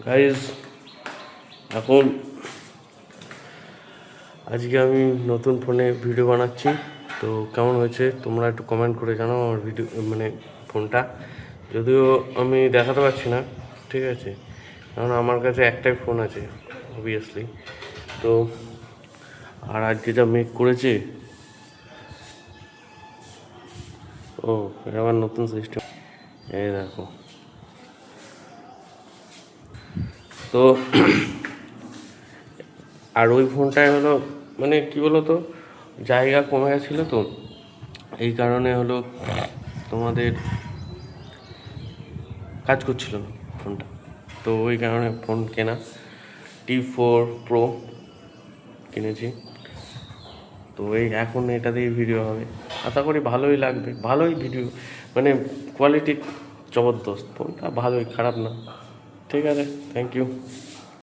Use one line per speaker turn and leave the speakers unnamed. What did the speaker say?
Guys, এখন আজকে আমি নতুন ফোনে ভিডিও বানাচ্ছি। তো কেমন হয়েছে তোমরা একটু কমেন্ট করে জানাও আমার ভিডিও, মানে ফোনটা। যদিও আমি দেখাতে পারছি না, ঠিক আছে, কারণ আমার কাছে একটাই ফোন আছে অবভিয়াসলি। তো আর আজকে যা মেক করেছে, ও এটা আমার নতুন সিস্টেম, এই দেখো। তো আর ওই ফোনটায় হলো মানে কী বলো তো, জায়গা কমে গেছিলো, তো এই কারণে হলো তোমাদের কাজ করছিল না ফোনটা। তো ওই কারণে ফোন কেনা, T4 Pro কিনেছি। তো এই এখন এটা দিয়ে ভিডিও হবে, আশা করি ভালোই লাগবে, ভালোই ভিডিও, মানে কোয়ালিটি জবরদস্ত, ফোনটা ভালোই, খারাপ না। ঠিক আছে, থ্যাংক ইউ।